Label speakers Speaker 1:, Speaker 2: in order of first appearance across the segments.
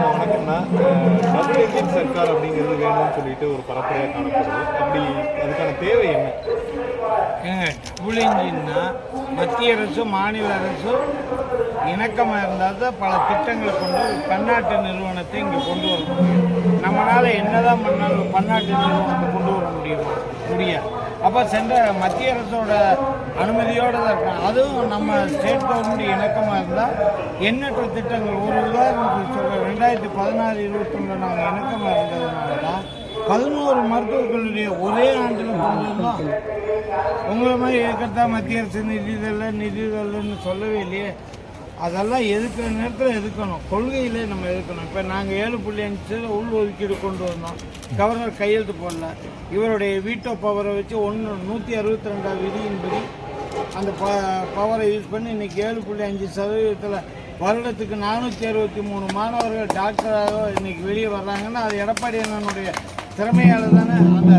Speaker 1: வணக்கம்னா double engine Sarkar அப்படிங்கிறது வேணும்னு சொல்லிட்டு ஒரு பரப்புரையாக காணப்படுது. அப்படி அதுக்கான தேவை என்ன?
Speaker 2: டபுள் இன்ஜின்னா மத்திய அரசும் மாநில அரசும் இணக்கமாக இருந்தால் தான் பல திட்டங்களை கொண்டு பன்னாட்டு நிறுவனத்தை இங்கே கொண்டு வர முடியும். நம்மளால் என்னதான் பண்ணாலும் பன்னாட்டு நிறுவனத்தை கொண்டு வர முடியாது. அப்போ மத்திய அரசோட அனுமதியோடு தான் இருக்கும். அதுவும் நம்ம ஸ்டேட் கவர்மெண்ட் இணக்கமாக இருந்தால் எண்ணற்ற திட்டங்கள், ஒரு உதாரணத்துக்கு சொல்கிறேன், 2016-21 நாங்கள் இணக்கமாக இருந்ததுனால தான் 11 மருத்துவக் கல்லூரியை ஒரே ஆண்டில் கொண்டு வந்தோம். உங்களை மாதிரி இருக்கிறதா மத்திய அரசு நிதிதல்னு சொல்லவே இல்லையே. அதெல்லாம் எதுக்கிற நேரத்தில் எதுக்கணும், கொள்கையிலே நம்ம எதுக்கணும். இப்போ நாங்கள் 7.5 உள் ஒதுக்கீடு கொண்டு வந்தோம். கவர்னர் கையெழுத்து போடல. இவருடைய வீட்டோ பவரை வச்சு 162 விதியின்படி அந்த பவரை யூஸ் பண்ணி இன்றைக்கி 7.5% வருடத்துக்கு 463 மாணவர்கள் டாக்டராக இன்றைக்கி வெளியே வர்றாங்கன்னா அது எடப்பாடி அண்ணனுடைய திறமையால் தானே, அந்த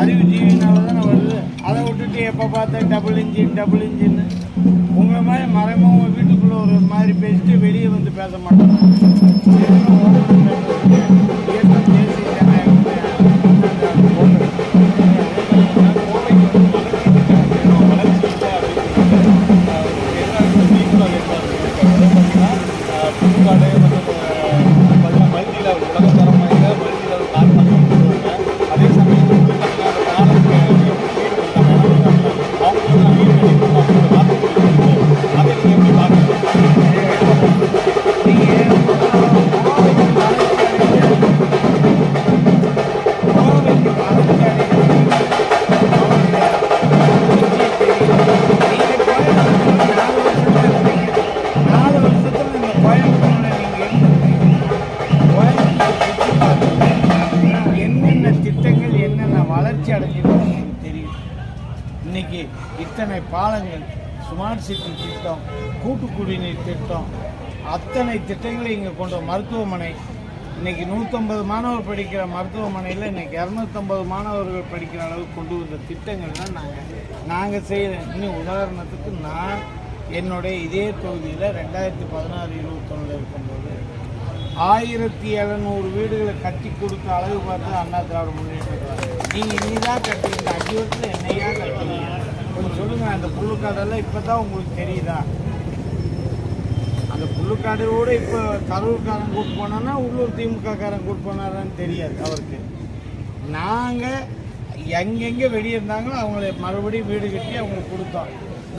Speaker 2: அறிவு ஜீவினால தானே வருது. அதை விட்டுட்டு எப்போ பார்த்தா டபுள் இன்ஜின்னு உங்களை மாதிரி மறைமுக வீட்டுக்குள்ளே ஒரு மாதிரி பேசிட்டு வெளியே வந்து பேச மாட்டாங்க. தெரியும். இன்னைக்கு இத்தனை பாலங்கள், ஸ்மார்ட் சிட்டி திட்டம், கூட்டு குடிநீர் திட்டம், அத்தனை திட்டங்களை இங்கே கொண்ட மருத்துவமனை, இன்னைக்கு 150 மாணவர் படிக்கிற மருத்துவமனையில் இன்னைக்கு 250 மாணவர்கள் படிக்கிற அளவுக்கு கொண்டு வந்த திட்டங்கள் தான் நாங்கள் செய்கிறேன். இன்னும் உதாரணத்துக்கு நான் என்னுடைய இதே தொகுதியில் 2016-21 இருக்கும்போது 1700 வீடுகளை கட்டி கொடுத்த அளவு பார்த்து அண்ணா திராவிட முன்னேற்ற நீங்கள் இனிதான் கட்டி இந்த 5 வருஷத்தில் என்னையா கட்டுறீங்க கொஞ்சம் சொல்லுங்கள். அந்த புல்லுக்காடெல்லாம் இப்போ தான் உங்களுக்கு தெரியுதா? அந்த புல்லுக்காடோடு இப்போ கரூர்காரன் கூட்டு போனான்னா உள்ளூர் திமுககாரன் கூட்டு போனாரான்னு தெரியாது அவருக்கு. நாங்கள் எங்கெங்கே வெளியே இருந்தாங்களோ அவங்கள மறுபடியும் வீடு கட்டி அவங்களுக்கு கொடுத்தோம்.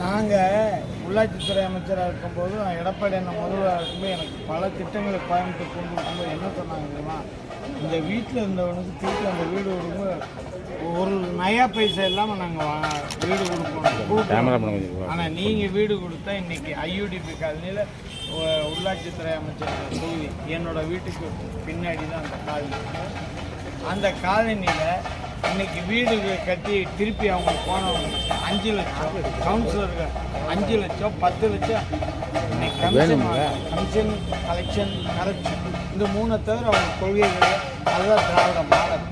Speaker 2: நாங்கள் உள்ளாட்சித்துறை அமைச்சராக இருக்கும்போது எடப்பாடி அண்ணன் முதல்வராக இருக்கும்போது எனக்கு பல திட்டங்களை கோயம்புத்தூர் கொண்டு வரும்போது என்ன சொன்னாங்க தெரியுமா, இந்த வீட்டில் இருந்தவனுக்கு திருப்பி அந்த வீடு கொடுக்கும்போது ஒரு நயா பைசா இல்லாமல் நாங்கள் வீடு கொடுப்போம். ஆனால் நீங்கள் வீடு கொடுத்தா இன்றைக்கி IUDP காலனியில் உள்ளாட்சித்துறை அமைச்சர் தொகுதி என்னோடய வீட்டுக்கு பின்னாடி தான் அந்த காலனி. அந்த காலனியில் இன்னைக்கு வீடு கட்டி திருப்பி அவங்க போனவங்க 5 லட்சம், கவுன்சிலர்கள் 5 லட்சம், 10 லட்சம் இன்னைக்கு கமிஷன் கலெக்ஷன் கரெக்ஷன் இந்த 3 தவிர அவங்க கொள்கைகள் அதுதான் திராவிட மாடல்.